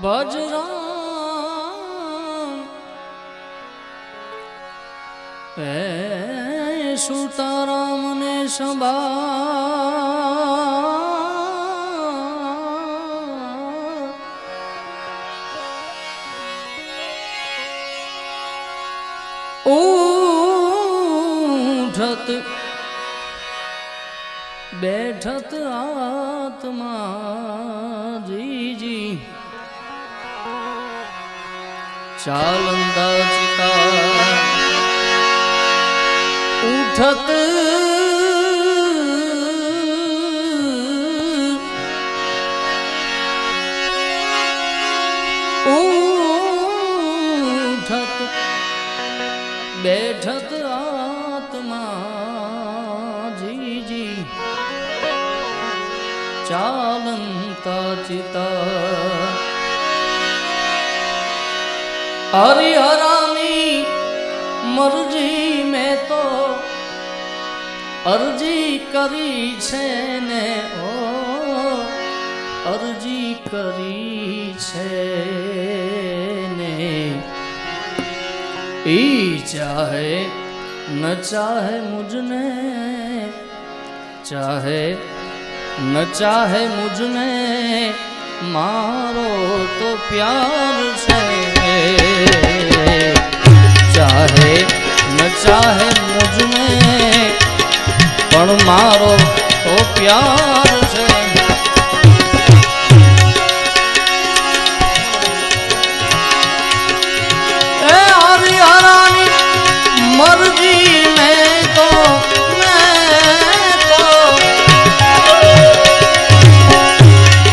ભજરામ હે સુતારામ ને સંભાળ ઉઠત બેઠત આત્મા જીજી ચાલંદા ચિતા ઉઠત ઉઠત બેઠત આત્મા જીજી ચાલંતા ચિતા હરિહરાની મરજી મેં તો અરજી કરી છે ને ઓ અરજી કરી છે ને ઈ ચાહે ન ચાહે મુझने ચાહે ન ચાહે મુझने મારો તો પ્યાર છે ચાહે ન ચાહે મુझने પણ મારો તો પ્યાર છે એ હરિહરાની મરજી મેં તો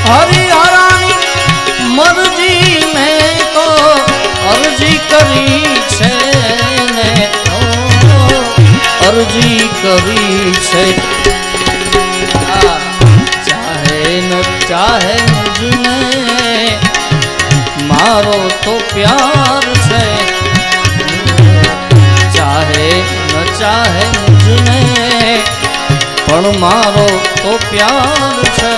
હરિહરાની મરજી મેં તો અરજી કરી છે ને અરજી કરી છે ચાહે ન ચાહે મુझने મારો તો પ્યાર છે ચાહે ન ચાહે મુझने પણ મારો તો પ્યાર છે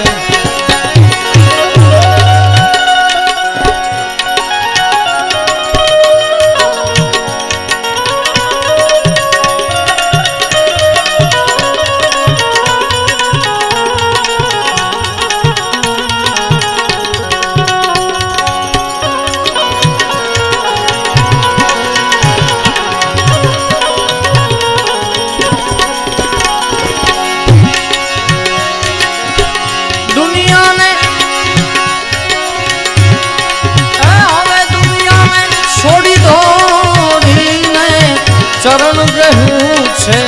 ચરણ ગ્રહું છે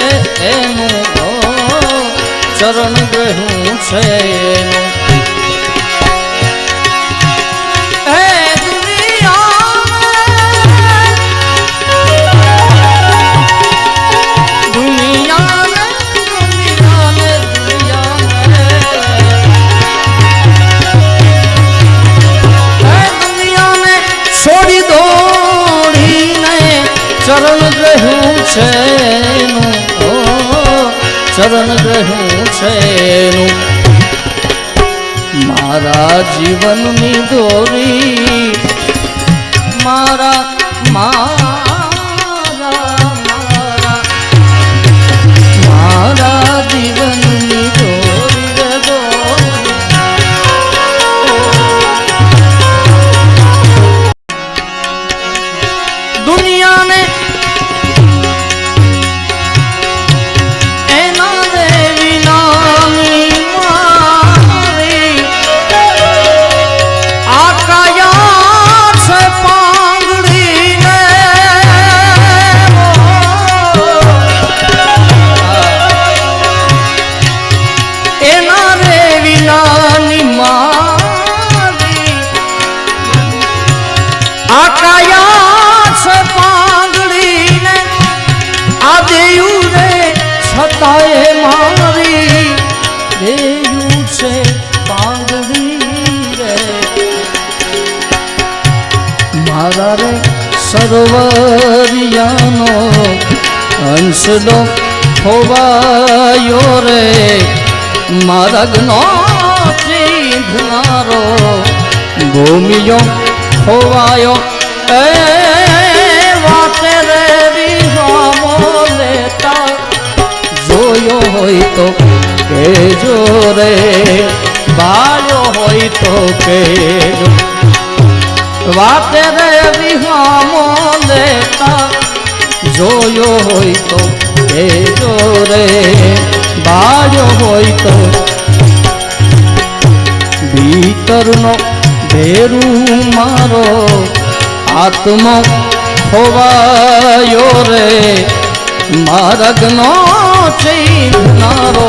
એનું ચરણ ગ્રહું છે એનું હે દુનિયાને છોડી દોડીને ચરણ ગ્રહું છે એનું ચરણ ગ્રહું છે એનું મારા જીવનની દોરી મારા મારા મારા જીવનની દોરી દુનિયાને મારી દેયું છે પાંગડી રે મારા રે સર્વરિયાનો હંસલો ખોવાયો રે મારા જ્ઞો ચીંધનારો ભૂમિયો ખોવાયો એ વાતે રે વિહામો લેતા જોયો હોય તો કેજો રે બાળ્યો હોય તો કેજો વાતે રે વિહામો લેતા જોયો હોય તો કેજો રે બાળ્યો હોય તો ભીતરનો ભેરું મારો આત્મો ખોવાયો રે માર્ગનો ચીંધનારો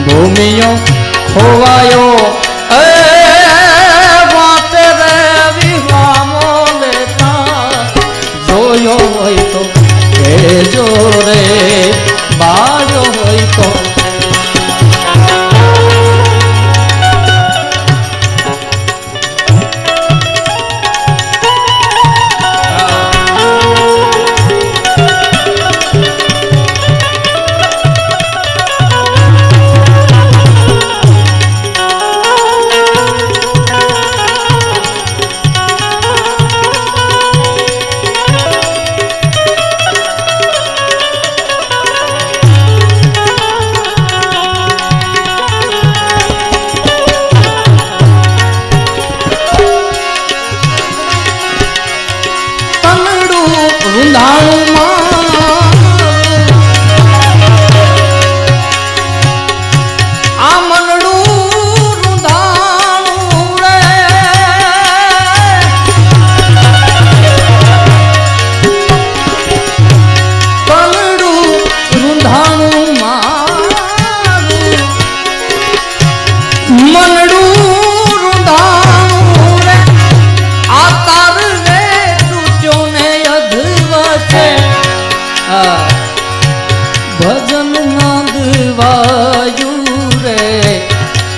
ભૂમિયો ખોવાયો એ વાતે રે વિહામો લેતા જોયો હોય તો કેજો રે બાળ્યો હોય તો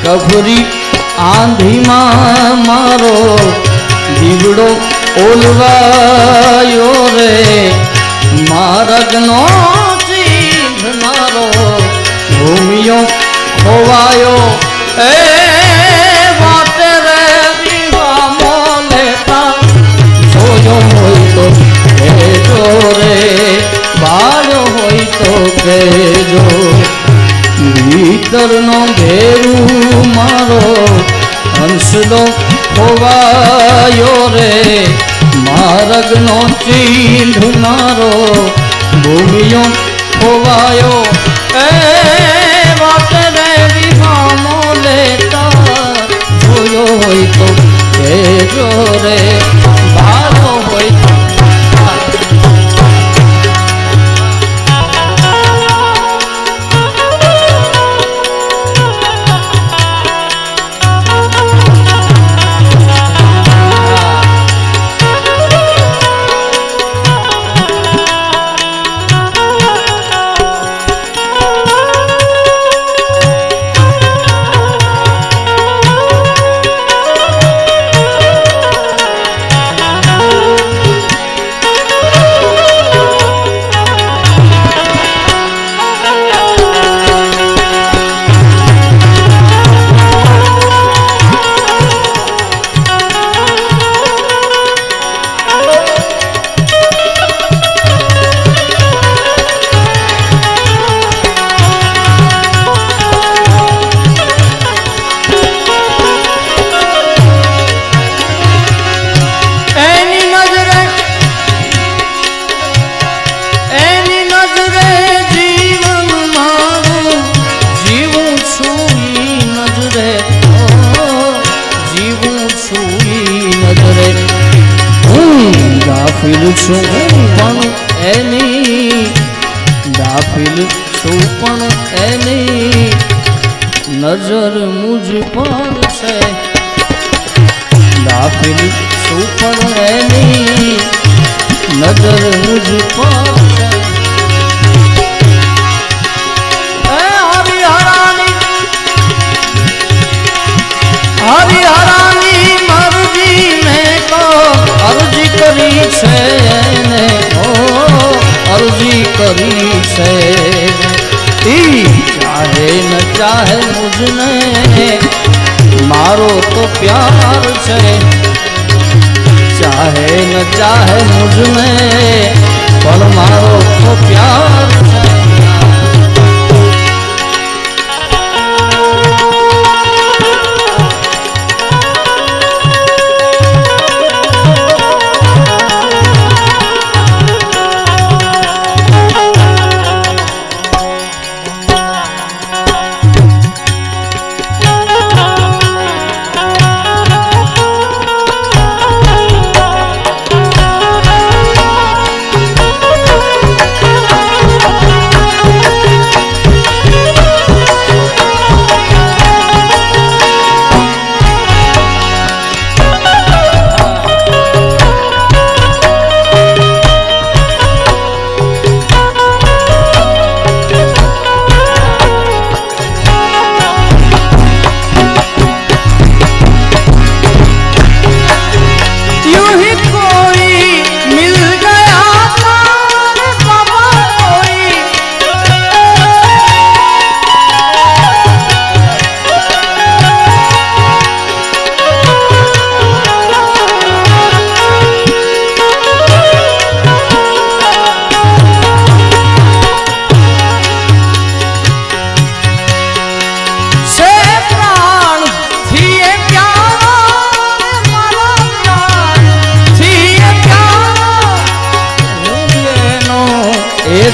કભરી આંધીમાં મારો દીવડો ઓલવાયો રે માર્ગનો ચીંધનારો ભૂમિયો ખોવાયો એ વાતે રે વિહામો લેતા જોયો હોય તો કેજો રે બાળ્યો હોય તો કેજો ભીતરનો ભેરું મારો હંસલો ખોવાયો રે માર્ગનો ચીંધનારો ભૂમિયો ખોવાયો એ વાતે રે વિહામો લેતા જોયો હોય તો કેજો રે બાળ્યો હોય તો દાફીલ છું પણ એની દાફીલ છું પણ એની નજર મુજ પર છે દાફીલ છું પણ એની નજર મુજ પર છે હરિહરાની મરજી મેં તો અરજી કરી છે ને અરજી કરી છે ચાહે ન ચાહે મુझने મારો તો પ્યાર છે है न चाहे मुझ में पर मारो तो प्यार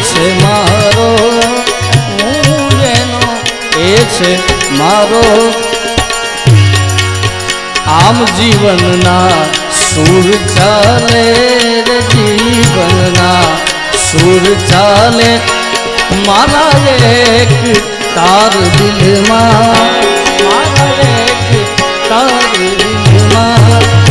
છે મારો હું જેનો એ છે મારો આમ જીવનના સુર ચાલે રે જીવનના સુર ચાલે મારા એક તાર દિલમાં મારા એક તાર દિલમાં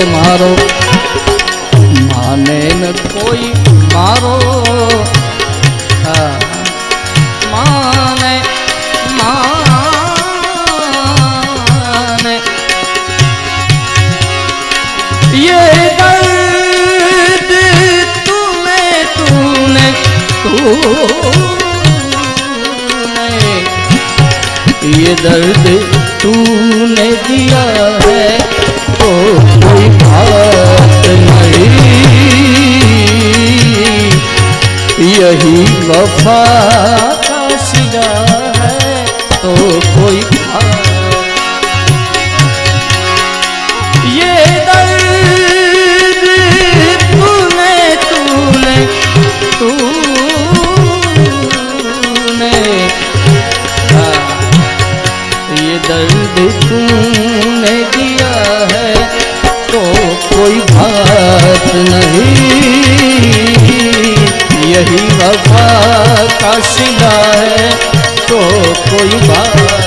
મારો માને ન કોઈ મારો માને માને ये दर्द तूने तूने तूने ये दर्द तूने दिया है तो कोई बात नहीं यही वफा का सिला है तो कोई बात ये दर्द तूने तूने तूने ये दर्द तूने दिया है तो कोई बात नहीं यही वफा का सिला है तो कोई बात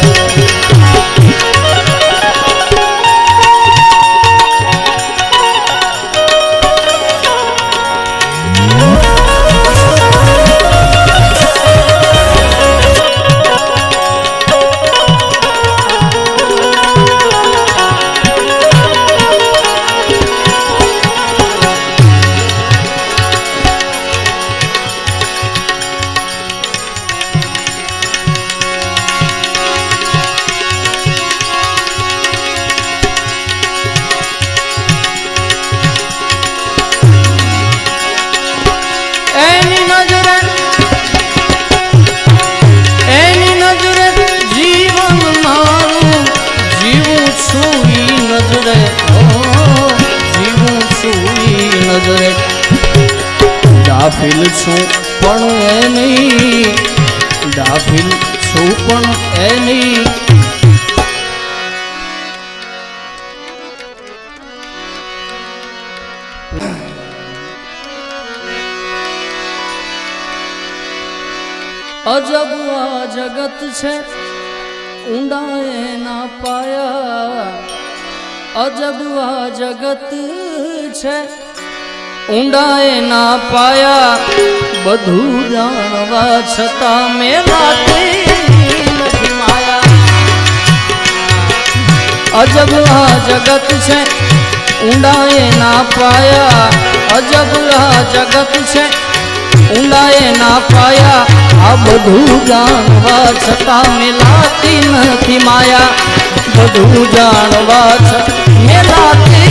દાફિલ છું પણ એની દાફિલ છું પણ એની अजब आ जगत छे ऊंडाए ना पाया अजब आ जगत छे ऊंडाए ना पाया बधु जानवा छता मेलाती नहीं माया अजब आ जगत छे ऊंडाए ना पाया अजब आ जगत छे ऊंडाए ना पाया आ बधु जानवा छता मेलाती नहीं माया बधु जानवा छता मेलाती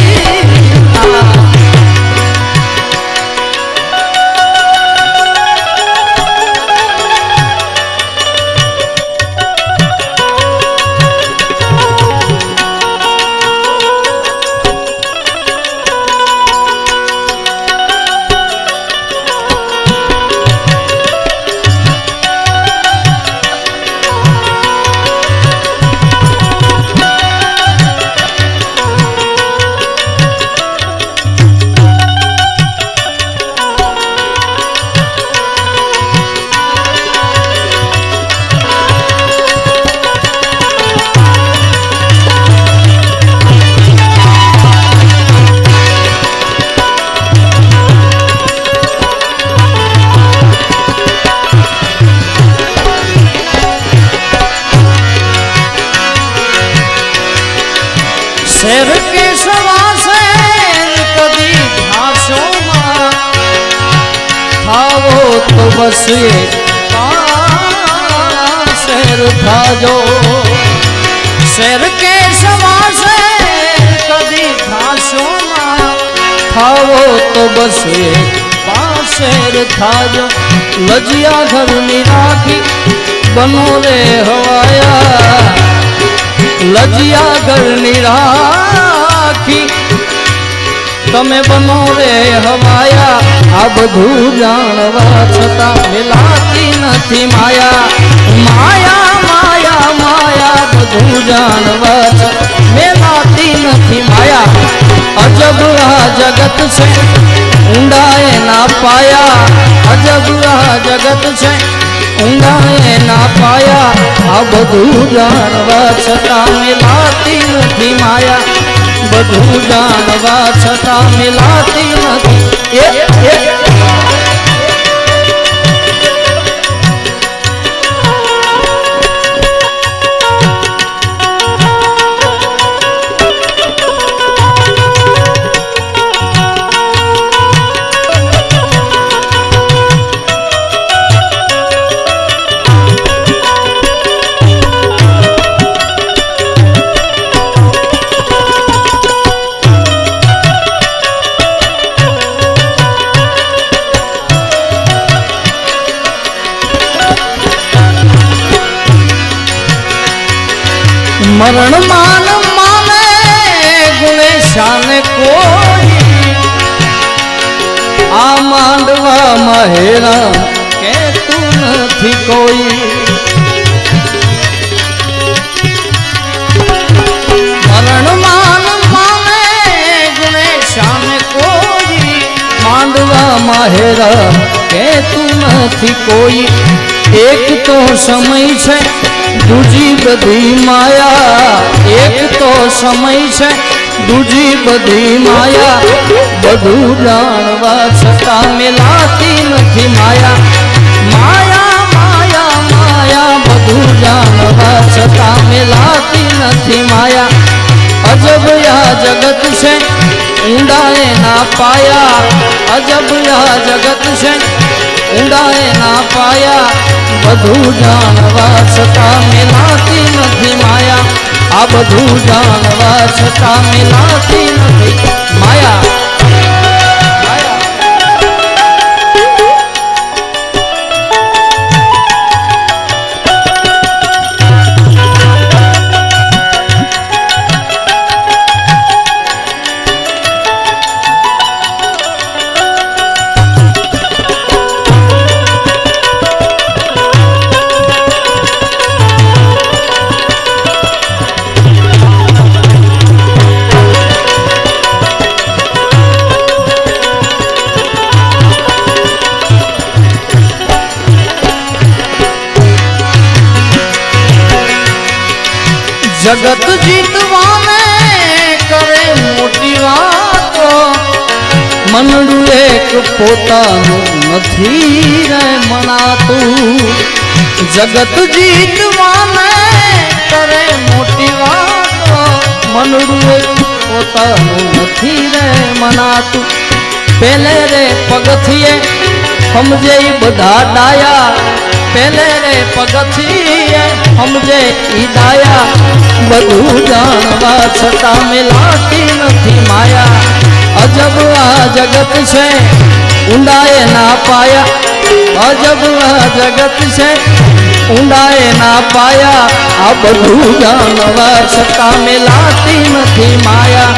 शेर के सवासे कदी घासों मां थावो तो बस ये शेर था जो शेर के सवासे कदी घासों मां थावो तो बस ये शेर था जो लजिया घर में राखी बनो रे हवाया लजिया गरनी राखी तमे बनो रे हवाया आ बधु जानवा छता मिलाती नहीं माया माया माया माया बधु जानवा छता मिलाती नहीं माया अजब आ जगत से ऊंडाए ना पाया अजब आ जगत से ऊंडाए ना पाया आ बधु जानवा छता मिलाती नहीं माया बधु जानवा छता मिलाती नहीं मरण मान माने गुणे शान कोई आ मांडवा महेरा के तू नहीं कोई मरण मान माने गुणे शान कोई मांडवा महेरा के तू नहीं कोई एक तो समय छे दूजी बधी माया एक तो समय छे दूजी बधी माया बधु जानवा छता मिलाती नहीं माया माया माया माया बधु जानवा छता मिलाती नहीं माया अजब या जगत से ऊंडाए ना पाया अजब या जगत से ऊंडाए ना पाया बधु जानवा छता मिलाती नहीं माया आ बधु जानवा छता मिलाती नहीं माया જગત જીતવાને કરે મોટી વાતો મનડું એક પોતાનું નથી રે મનાતું જગત જીતવાને કરે મોટી વાતો મનડું એક પોતાનું નથી રે મનાતું પેલે રે પગથિયે સમજે બધા ડાયા પેલે રે પગથિયે સમજે ઈ ડાયા બધું જાણવા છતાં મિલાતી નથી માયા અજબ આ જગત છે ઊંડાએ ના પાયા અજબ આ જગત છે ઊંડાએ ના પાયા આ બધું જાણવા છતાં મિલાતી નથી માયા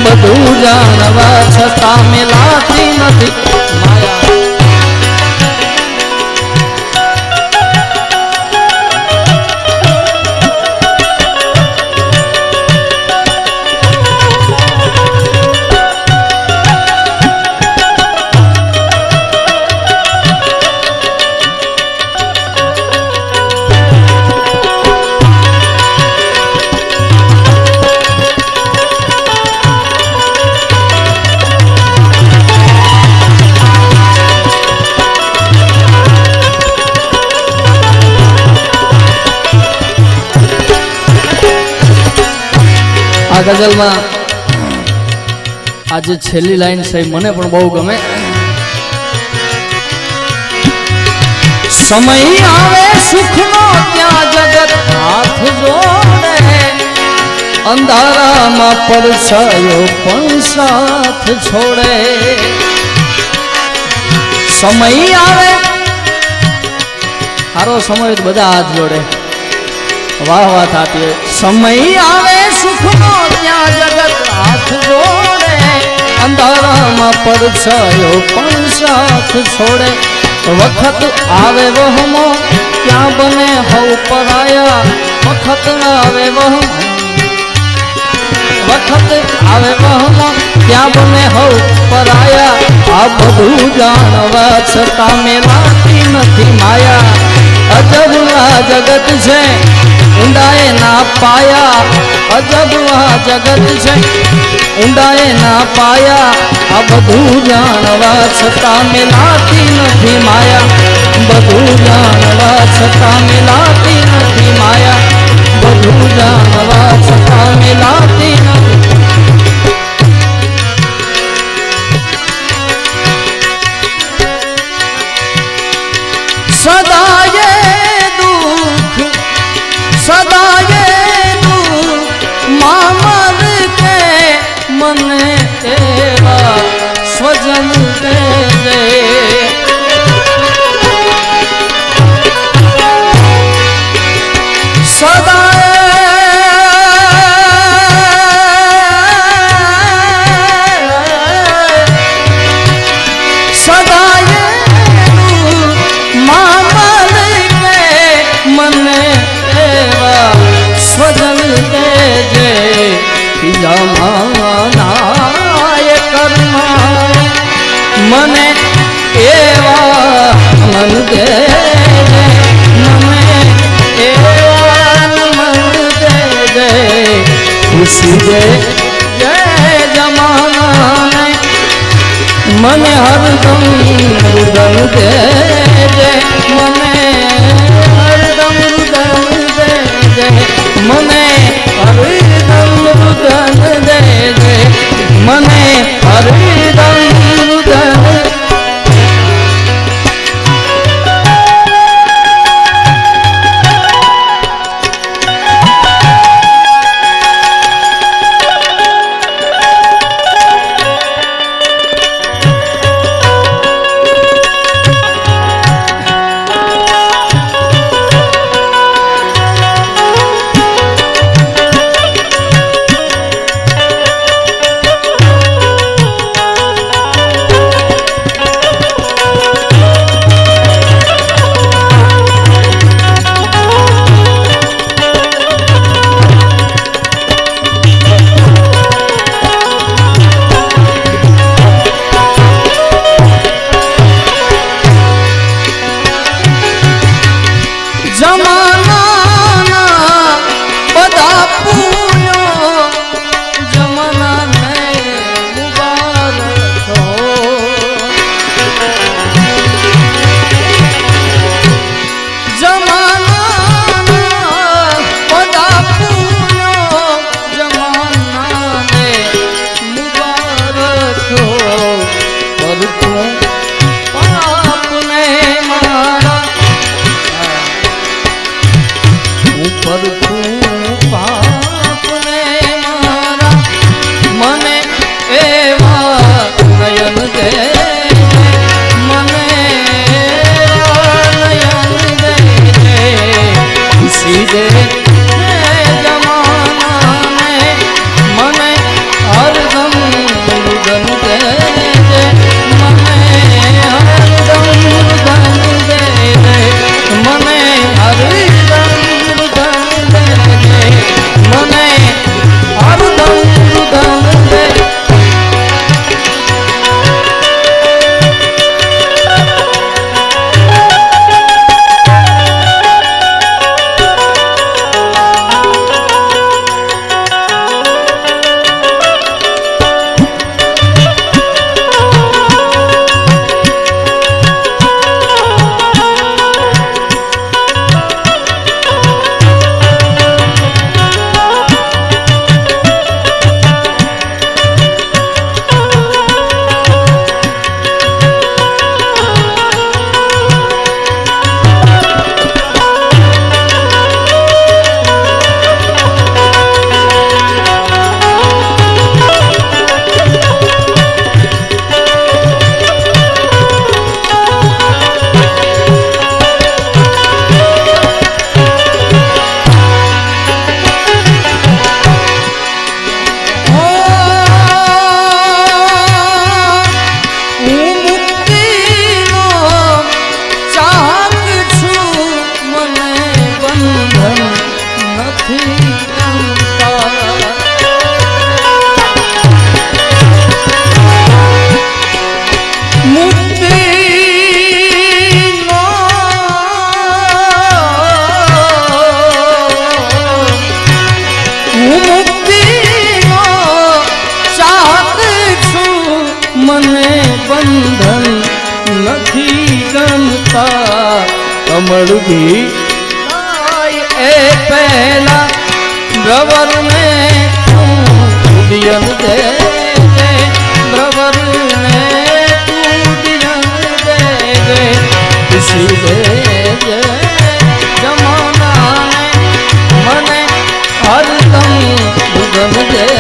બધું જાણવા છતાં મિલાતી નથી માયા આ ગઝલમાં આજે છેલ્લી લાઈન છે મને પણ બહુ ગમે સમય આવે સુખનો ત્યાં જગત હાથ જોડે અંધારામાં પડછાયો પણ સાથ છોડે સમય આવે સારો સમય બધા હાથ જોડે વાહ વાહ થતી સમય આવે સુખનો ત્યાં જગત હાથ જોડે અંધારામાં પડછાયો પણ સાથ છોડે વખત આવે વહમો ત્યાં બને હવ પરાયા વખત આવે વહમો વખત આવે વહમો ત્યાં બને હવ પરાયા આ બધું જાણવા છતાં મેલાતી નથી માયા અજબ આ જગત છે ઊંડાએ ના પાયા અજબ આ જગત છે ઊંડાએ ના પાયા આ બધું જાણવા છતાં મિલાતી નથી માયા બધું જાણવા છતાં મિલાતી નથી માયા બધું જાણવા છતાં મિલાતી નથી સદાયે દુઃખ સદાયે મામર કે મને એવા સ્વજન દેજે સદાયે મામર કે મને એવા સ્વજન દેજે જમાનાય કર્માય મને એવા મન દેજે મને એવા મન દેજે ખુશી દે જય જમાનાને મને હરદમ રુદન દેજે મને હરદમ રુદન દેજે મને હરદમ રુદન દેજે મને હરદમ રુદન જમાનાના બધા પરખું પાપને મારા મને એવા નયન દે મને નયન દે ખુશી દે જમાનાને મને હરદમ મૃદન દે મને હરદમ મૃદન દે મને હરદમ મૃદન દે મને હરદમ મૃદન દે મને બંધન નથી ગમતા કમળ ભી એ પહેલા બ્રવર ને ઉડિયન દે બ્રવર ને ઉડિયન દે ખુશી દે જમાના મને હરદમ મૃદન દે